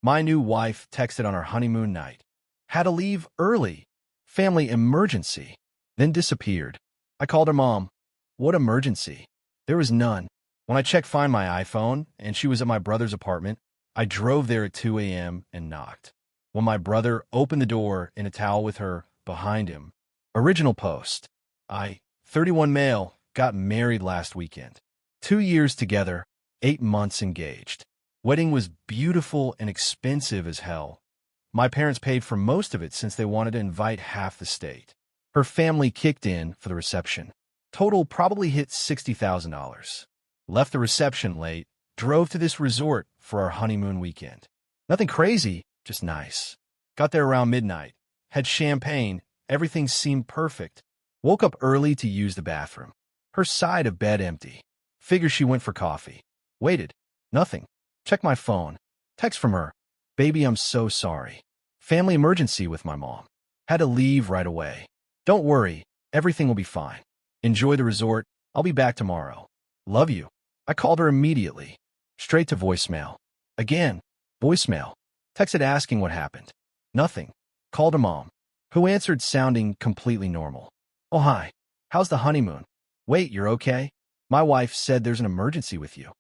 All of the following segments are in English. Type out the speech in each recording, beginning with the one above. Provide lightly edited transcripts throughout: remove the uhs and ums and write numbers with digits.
My new wife texted on our honeymoon night. Had to leave early. Family emergency. Then disappeared. I called her mom. What emergency? There was none. When I checked Find My iPhone and she was at my brother's apartment, I drove there at 2 a.m. and knocked. When my brother opened the door in a towel with her behind him. Original post. 31 male, got married last weekend. 2 years together, 8 months engaged. Wedding was beautiful and expensive as hell. My parents paid for most of it since they wanted to invite half the state. Her family kicked in for the reception. Total probably hit $60,000. Left the reception late, drove to this resort for our honeymoon weekend. Nothing crazy, just nice. Got there around midnight. Had champagne, everything seemed perfect. Woke up early to use the bathroom. Her side of bed empty. Figure she went for coffee. Waited. Nothing. Check my phone. Text from her. Baby, I'm so sorry. Family emergency with my mom. Had to leave right away. Don't worry. Everything will be fine. Enjoy the resort. I'll be back tomorrow. Love you. I called her immediately. Straight to voicemail. Again. Voicemail. Texted asking what happened. Nothing. Called her mom, who answered sounding completely normal. Oh, hi. How's the honeymoon? Wait, you're okay? My wife said there's an emergency with you.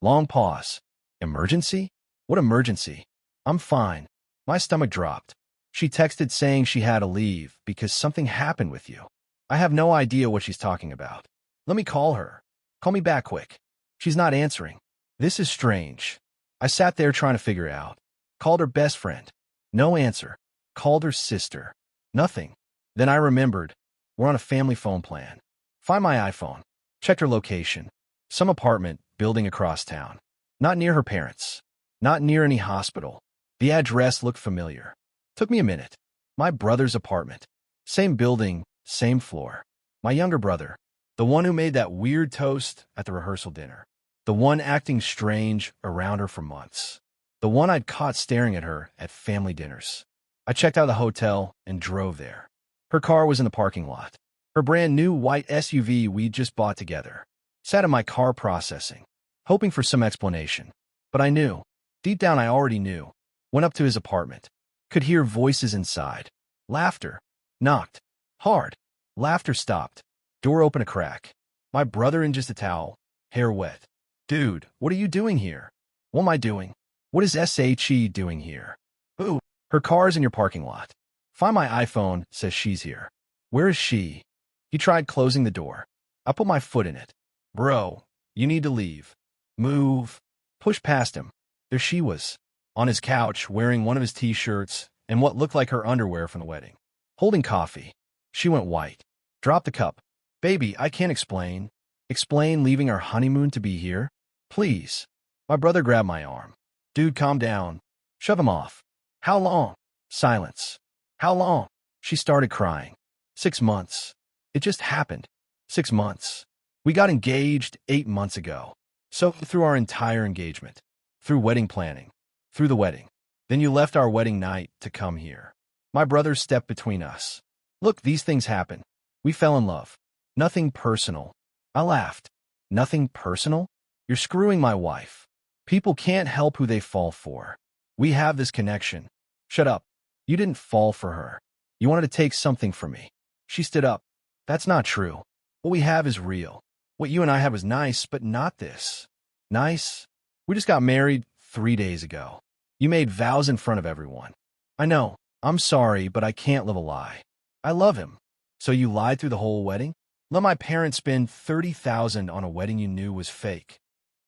Long pause. Emergency? What emergency? I'm fine. My stomach dropped. She texted saying she had to leave because something happened with you. I have no idea what she's talking about. Let me call her. Call me back quick. She's not answering. This is strange. I sat there trying to figure it out. Called her best friend. No answer. Called her sister. Nothing. Then I remembered. We're on a family phone plan. Find My iPhone. Checked her location. Some apartment building across town. Not near her parents. Not near any hospital. The address looked familiar. Took me a minute. My brother's apartment. Same building, same floor. My younger brother. The one who made that weird toast at the rehearsal dinner. The one acting strange around her for months. The one I'd caught staring at her at family dinners. I checked out of the hotel and drove there. Her car was in the parking lot. Her brand new white SUV we'd just bought together. Sat in my car processing, hoping for some explanation. But I knew. Deep down I already knew. Went up to his apartment. Could hear voices inside. Laughter. Knocked. Hard. Laughter stopped. Door opened a crack. My brother in just a towel. Hair wet. Dude, what are you doing here? What am I doing? What is SHE doing here? Ooh, her car's in your parking lot. Find My iPhone says she's here. Where is she? He tried closing the door. I put my foot in it. Bro, you need to leave. Move. Push past him. There she was. On his couch, wearing one of his t-shirts and what looked like her underwear from the wedding. Holding coffee. She went white. Dropped the cup. Baby, I can't explain. Explain leaving our honeymoon to be here? Please. My brother grabbed my arm. Dude, calm down. Shove him off. How long? Silence. How long? She started crying. 6 months. It just happened. 6 months. We got engaged 8 months ago. So through our entire engagement. Through wedding planning. Through the wedding. Then you left our wedding night to come here. My brother stepped between us. Look, these things happen. We fell in love. Nothing personal. I laughed. Nothing personal? You're screwing my wife. People can't help who they fall for. We have this connection. Shut up. You didn't fall for her. You wanted to take something from me. She stood up. That's not true. What we have is real. What you and I had was nice, but not this. Nice? We just got married 3 days ago. You made vows in front of everyone. I know. I'm sorry, but I can't live a lie. I love him. So you lied through the whole wedding? Let my parents spend $30,000 on a wedding you knew was fake.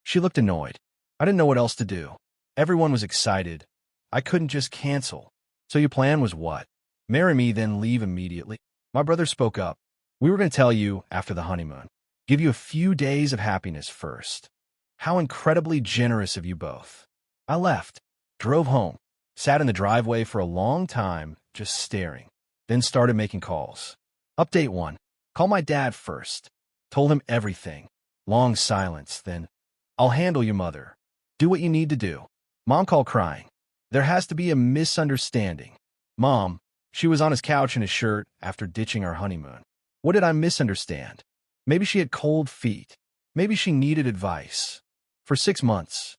She looked annoyed. I didn't know what else to do. Everyone was excited. I couldn't just cancel. So your plan was what? Marry me, then leave immediately? My brother spoke up. We were going to tell you after the honeymoon. Give you a few days of happiness first. How incredibly generous of you both. I left. Drove home. Sat in the driveway for a long time, just staring. Then started making calls. Update 1. Call my dad first. Told him everything. Long silence, then, I'll handle your mother. Do what you need to do. Mom called crying. There has to be a misunderstanding. Mom, she was on his couch in a shirt after ditching our honeymoon. What did I misunderstand? Maybe she had cold feet. Maybe she needed advice. For 6 months.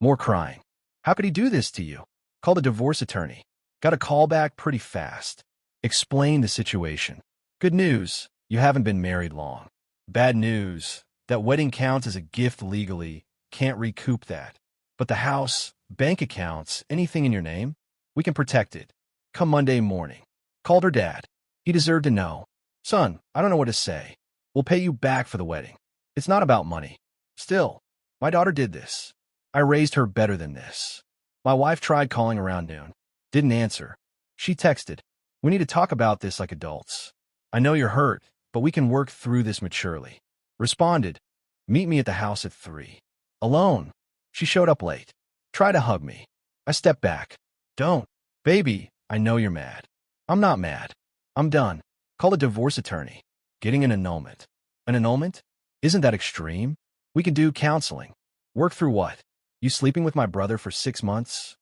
More crying. How could he do this to you? Called a divorce attorney. Got a call back pretty fast. Explained the situation. Good news, you haven't been married long. Bad news, that wedding counts as a gift legally. Can't recoup that. But the house, bank accounts, anything in your name, we can protect it. Come Monday morning. Called her dad. He deserved to know. Son, I don't know what to say. We'll pay you back for the wedding. It's not about money. Still, my daughter did this. I raised her better than this. My wife tried calling around noon. Didn't answer. She texted. We need to talk about this like adults. I know you're hurt, but we can work through this maturely. Responded. Meet me at the house at 3. Alone. She showed up late. Tried to hug me. I stepped back. Don't. Baby, I know you're mad. I'm not mad. I'm done. Call a divorce attorney. Getting an annulment. An annulment? Isn't that extreme? We can do counseling. Work through what? You sleeping with my brother for 6 months?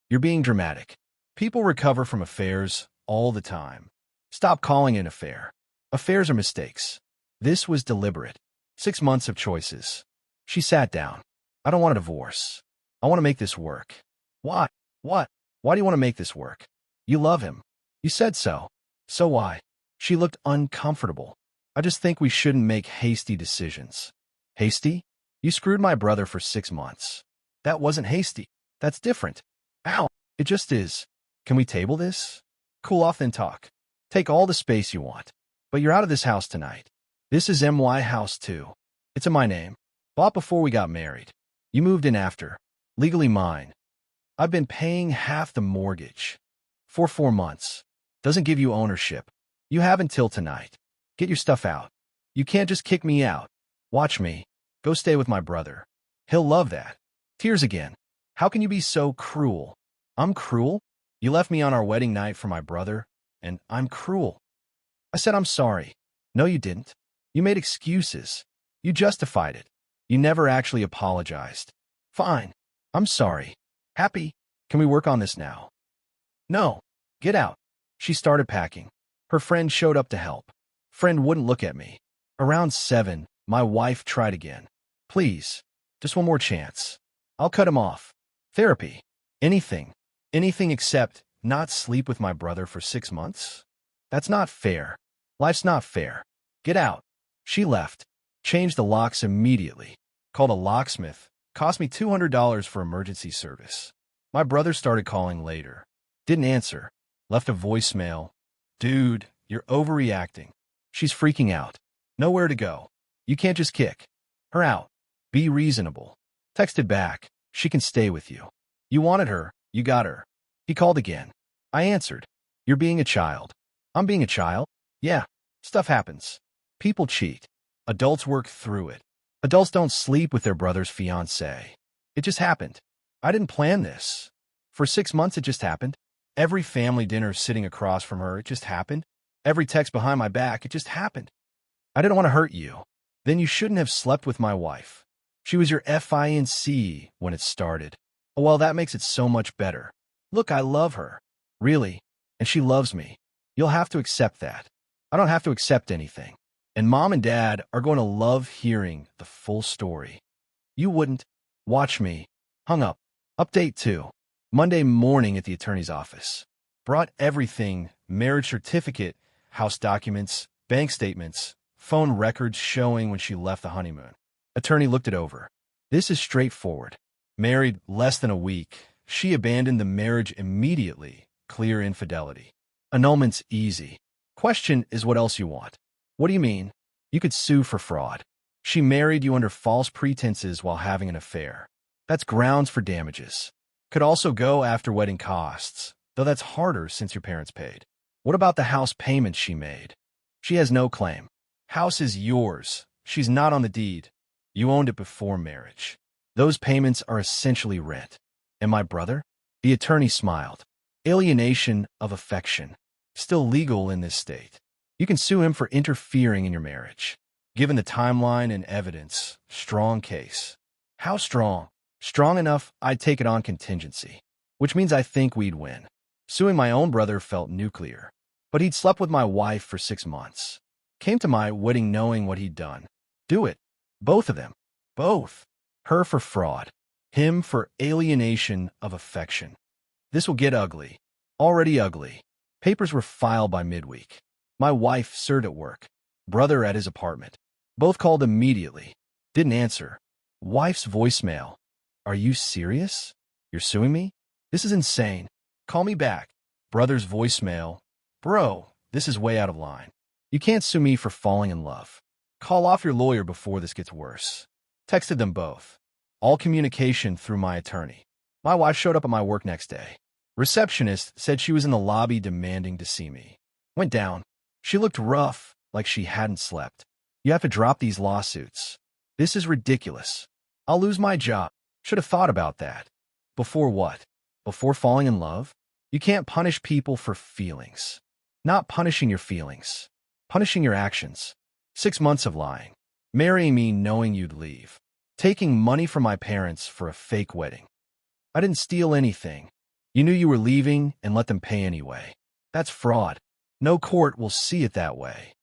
You're being dramatic. People recover from affairs all the time. Stop calling it an affair. Affairs are mistakes. This was deliberate. 6 months of choices. She sat down. I don't want a divorce. I want to make this work. Why? What? Why do you want to make this work? You love him. You said so. So why? She looked uncomfortable. I just think we shouldn't make hasty decisions. Hasty? You screwed my brother for 6 months. That wasn't hasty. That's different. Ow. It just is. Can we table this? Cool off then talk. Take all the space you want. But you're out of this house tonight. This is MY House 2. It's in my name. Bought before we got married. You moved in after. Legally mine. I've been paying half the mortgage. For 4 months. Doesn't give you ownership. You have until tonight. Get your stuff out. You can't just kick me out. Watch me. Go stay with my brother. He'll love that. Tears again. How can you be so cruel? I'm cruel? You left me on our wedding night for my brother, and I'm cruel. I said I'm sorry. No, you didn't. You made excuses. You justified it. You never actually apologized. Fine. I'm sorry. Happy? Can we work on this now? No. Get out. She started packing. Her friend showed up to help. Friend wouldn't look at me. Around 7, my wife tried again. Please. Just one more chance. I'll cut him off. Therapy. Anything. Anything except not sleep with my brother for 6 months? That's not fair. Life's not fair. Get out. She left. Changed the locks immediately. Called a locksmith. Cost me $200 for emergency service. My brother started calling later. Didn't answer. Left a voicemail. Dude, you're overreacting. She's freaking out. Nowhere to go. You can't just kick her out. Be reasonable. Texted back. She can stay with you. You wanted her. You got her. He called again. I answered. You're being a child. I'm being a child? Yeah. Stuff happens. People cheat. Adults work through it. Adults don't sleep with their brother's fiancé. It just happened. I didn't plan this. For 6 months it just happened. Every family dinner sitting across from her, it just happened. Every text behind my back, it just happened. I didn't want to hurt you. Then you shouldn't have slept with my wife. She was your fiancé when it started. Oh, well, that makes it so much better. Look, I love her. Really. And she loves me. You'll have to accept that. I don't have to accept anything. And Mom and Dad are going to love hearing the full story. You wouldn't. Watch me. Hung up. Update 2. Monday morning at the attorney's office. Brought everything, marriage certificate, house documents, bank statements, phone records showing when she left the honeymoon. Attorney looked it over. This is straightforward. Married less than a week. She abandoned the marriage immediately. Clear infidelity. Annulment's easy. Question is what else you want. What do you mean? You could sue for fraud. She married you under false pretenses while having an affair. That's grounds for damages. Could also go after wedding costs, though that's harder since your parents paid. What about the house payments she made? She has no claim. House is yours. She's not on the deed. You owned it before marriage. Those payments are essentially rent. And my brother? The attorney smiled. Alienation of affection. Still legal in this state. You can sue him for interfering in your marriage. Given the timeline and evidence, strong case. How strong? Strong enough, I'd take it on contingency. Which means I think we'd win. Suing my own brother felt nuclear. But he'd slept with my wife for 6 months. Came to my wedding knowing what he'd done. Do it. Both of them. Both. Her for fraud. Him for alienation of affection. This will get ugly. Already ugly. Papers were filed by midweek. My wife served at work. Brother at his apartment. Both called immediately. Didn't answer. Wife's voicemail. Are you serious? You're suing me? This is insane. Call me back. Brother's voicemail. Bro, this is way out of line. You can't sue me for falling in love. Call off your lawyer before this gets worse. Texted them both. All communication through my attorney. My wife showed up at my work next day. Receptionist said she was in the lobby demanding to see me. Went down. She looked rough, like she hadn't slept. You have to drop these lawsuits. This is ridiculous. I'll lose my job. Should have thought about that. Before what? Before falling in love? You can't punish people for feelings. Not punishing your feelings. Punishing your actions. 6 months of lying. Marrying me knowing you'd leave. Taking money from my parents for a fake wedding. I didn't steal anything. You knew you were leaving and let them pay anyway. That's fraud. No court will see it that way.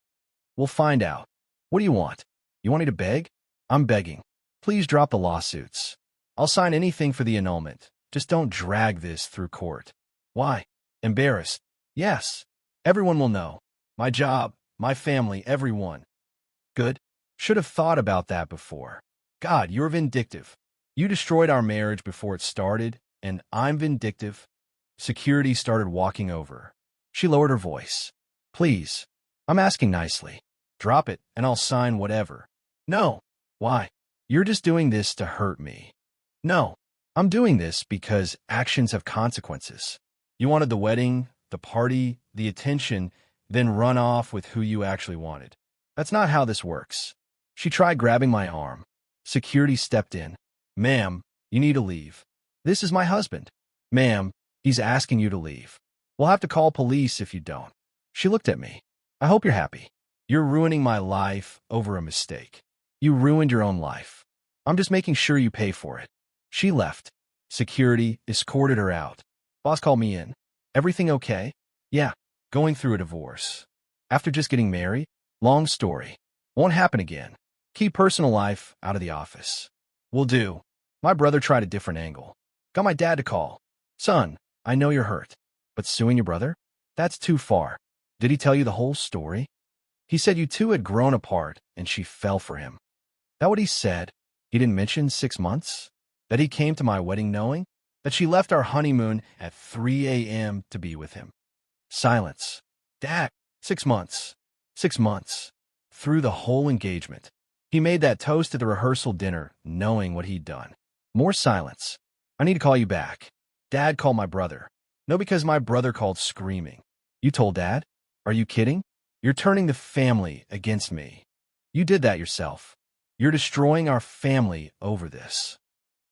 We'll find out. What do you want? You want me to beg? I'm begging. Please drop the lawsuits. I'll sign anything for the annulment. Just don't drag this through court. Why? Embarrassed. Yes. Everyone will know. My job, my family, everyone. Good. Should have thought about that before. God, you're vindictive. You destroyed our marriage before it started, and I'm vindictive. Security started walking over. She lowered her voice. Please. I'm asking nicely. Drop it, and I'll sign whatever. No. Why? You're just doing this to hurt me. No. I'm doing this because actions have consequences. You wanted the wedding, the party, the attention, then run off with who you actually wanted. That's not how this works. She tried grabbing my arm. Security stepped in. Ma'am, you need to leave. This is my husband. Ma'am, he's asking you to leave. We'll have to call police if you don't. She looked at me. I hope you're happy. You're ruining my life over a mistake. You ruined your own life. I'm just making sure you pay for it. She left. Security escorted her out. Boss called me in. Everything okay? Yeah, going through a divorce. After just getting married? Long story. Won't happen again. Keep personal life out of the office. Will do. My brother tried a different angle. Got my dad to call. Son, I know you're hurt, but suing your brother? That's too far. Did he tell you the whole story? He said you two had grown apart and she fell for him. That what he said? He didn't mention 6 months? That he came to my wedding knowing? That she left our honeymoon at 3 a.m. to be with him? Silence. Dad, 6 months. 6 months. Through the whole engagement. He made that toast at the rehearsal dinner, knowing what he'd done. More silence. I need to call you back. Dad called my brother. No, because my brother called screaming. You told Dad? Are you kidding? You're turning the family against me. You did that yourself. You're destroying our family over this.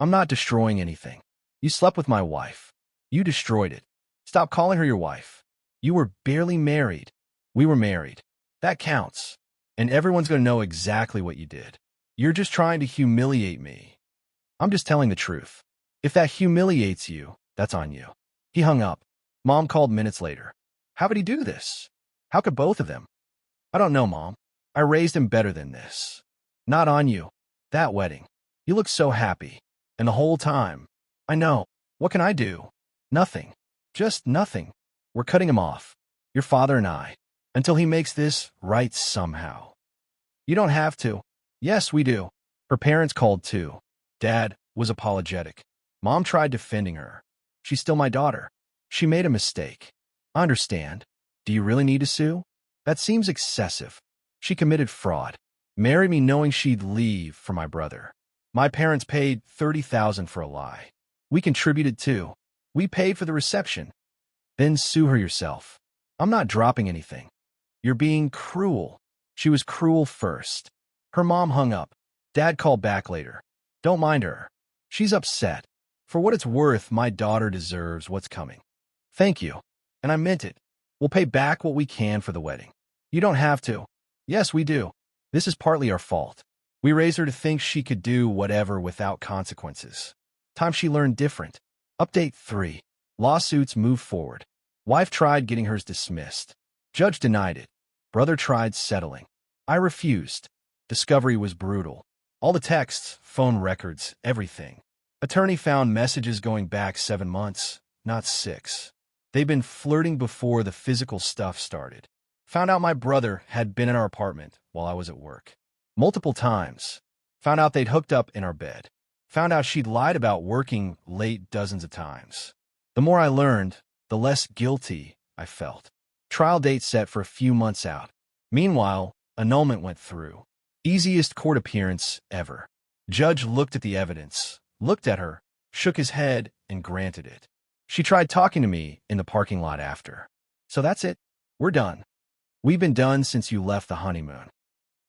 I'm not destroying anything. You slept with my wife. You destroyed it. Stop calling her your wife. You were barely married. We were married. That counts. And everyone's going to know exactly what you did. You're just trying to humiliate me. I'm just telling the truth. If that humiliates you, that's on you. He hung up. Mom called minutes later. How could he do this? How could both of them? I don't know, Mom. I raised him better than this. Not on you. That wedding. You look so happy. And the whole time. I know. What can I do? Nothing. Just nothing. We're cutting him off. Your father and I. Until he makes this right somehow. You don't have to. Yes, we do. Her parents called too. Dad was apologetic. Mom tried defending her. She's still my daughter. She made a mistake. I understand. Do you really need to sue? That seems excessive. She committed fraud. Married me knowing she'd leave for my brother. My parents paid $30,000 for a lie. We contributed too. We paid for the reception. Then sue her yourself. I'm not dropping anything. You're being cruel. She was cruel first. Her mom hung up. Dad called back later. Don't mind her. She's upset. For what it's worth, my daughter deserves what's coming. Thank you. And I meant it. We'll pay back what we can for the wedding. You don't have to. Yes, we do. This is partly our fault. We raised her to think she could do whatever without consequences. Time she learned different. Update 3. Lawsuits move forward. Wife tried getting hers dismissed. Judge denied it. Brother tried settling. I refused. Discovery was brutal. All the texts, phone records, everything. Attorney found messages going back 7 months, not 6. They'd been flirting before the physical stuff started. Found out my brother had been in our apartment while I was at work. Multiple times. Found out they'd hooked up in our bed. Found out she'd lied about working late dozens of times. The more I learned, the less guilty I felt. Trial date set for a few months out. Meanwhile, annulment went through. Easiest court appearance ever. Judge looked at the evidence, looked at her, shook his head, and granted it. She tried talking to me in the parking lot after. So that's it. We're done. We've been done since you left the honeymoon.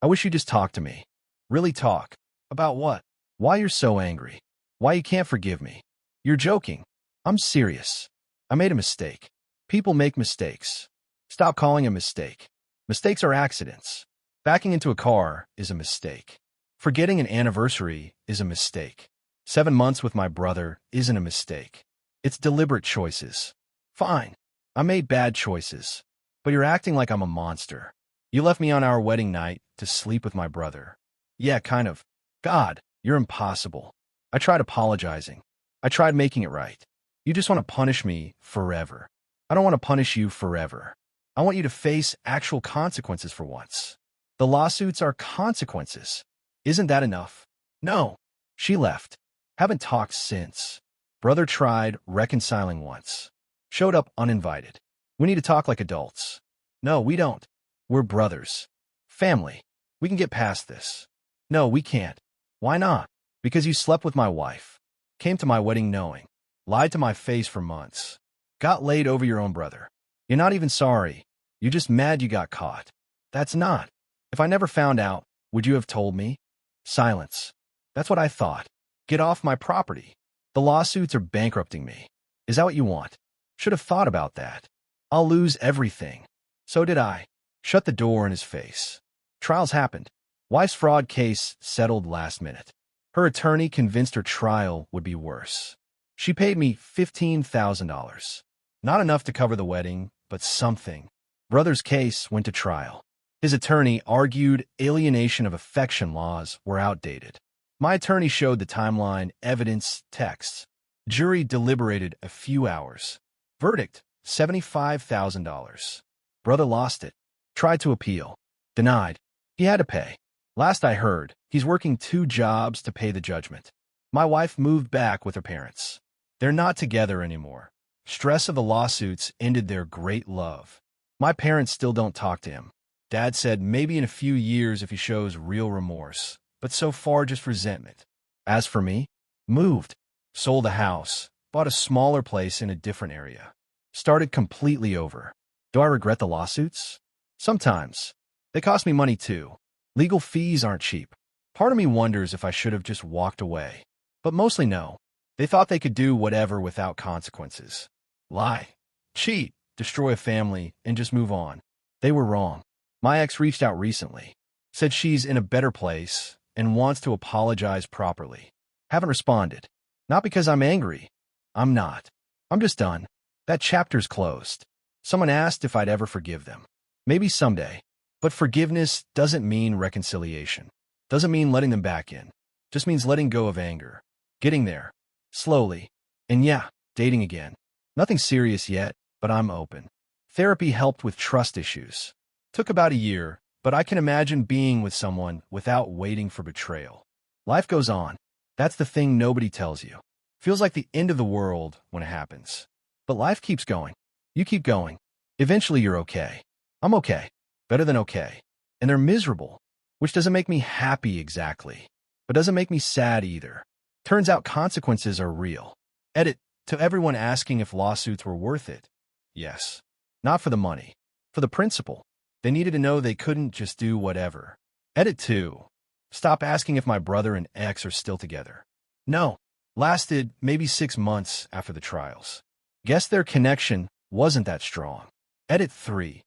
I wish you just talk to me. Really talk. About what? Why you're so angry. Why you can't forgive me. You're joking. I'm serious. I made a mistake. People make mistakes. Stop calling a mistake. Mistakes are accidents. Backing into a car is a mistake. Forgetting an anniversary is a mistake. 7 months with my brother isn't a mistake. It's deliberate choices. Fine. I made bad choices. But you're acting like I'm a monster. You left me on our wedding night to sleep with my brother. Yeah, kind of. God, you're impossible. I tried apologizing. I tried making it right. You just want to punish me forever. I don't want to punish you forever. I want you to face actual consequences for once. The lawsuits are consequences. Isn't that enough? No. She left. Haven't talked since. Brother tried reconciling once. Showed up uninvited. We need to talk like adults. No, we don't. We're brothers. Family. We can get past this. No, we can't. Why not? Because you slept with my wife. Came to my wedding knowing. Lied to my face for months. Got laid over your own brother. You're not even sorry. You're just mad you got caught. That's not. If I never found out, would you have told me? Silence. That's what I thought. Get off my property. The lawsuits are bankrupting me. Is that what you want? Should have thought about that. I'll lose everything. So did I. Shut the door in his face. Trials happened. Wife's fraud case settled last minute. Her attorney convinced her trial would be worse. She paid me $15,000. Not enough to cover the wedding, but something. Brother's case went to trial. His attorney argued alienation of affection laws were outdated. My attorney showed the timeline, evidence, texts. Jury deliberated a few hours. Verdict, $75,000. Brother lost it. Tried to appeal. Denied. He had to pay. Last I heard, he's working 2 jobs to pay the judgment. My wife moved back with her parents. They're not together anymore. Stress of the lawsuits ended their great love. My parents still don't talk to him. Dad said maybe in a few years if he shows real remorse, but so far just resentment. As for me, moved. Sold a house. Bought a smaller place in a different area. Started completely over. Do I regret the lawsuits? Sometimes. They cost me money too. Legal fees aren't cheap. Part of me wonders if I should have just walked away. But mostly no. They thought they could do whatever without consequences. Lie. Cheat. Destroy a family and just move on. They were wrong. My ex reached out recently. Said she's in a better place and wants to apologize properly. Haven't responded. Not because I'm angry. I'm not. I'm just done. That chapter's closed. Someone asked if I'd ever forgive them. Maybe someday. But forgiveness doesn't mean reconciliation. Doesn't mean letting them back in. Just means letting go of anger. Getting there. Slowly. And yeah, dating again. Nothing serious yet, but I'm open. Therapy helped with trust issues. Took about a year, but I can imagine being with someone without waiting for betrayal. Life goes on. That's the thing nobody tells you. Feels like the end of the world when it happens. But life keeps going. You keep going. Eventually you're okay. I'm okay. Better than okay. And they're miserable, which doesn't make me happy exactly, but doesn't make me sad either. Turns out consequences are real. Edit, to everyone asking if lawsuits were worth it. Yes. Not for the money. For the principle. They needed to know they couldn't just do whatever. Edit 2. Stop asking if my brother and ex are still together. No. Lasted maybe 6 months after the trials. Guess their connection wasn't that strong. Edit 3.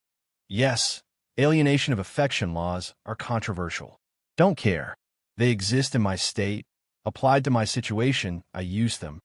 Yes. Alienation of affection laws are controversial. Don't care. They exist in my state. Applied to my situation, I use them.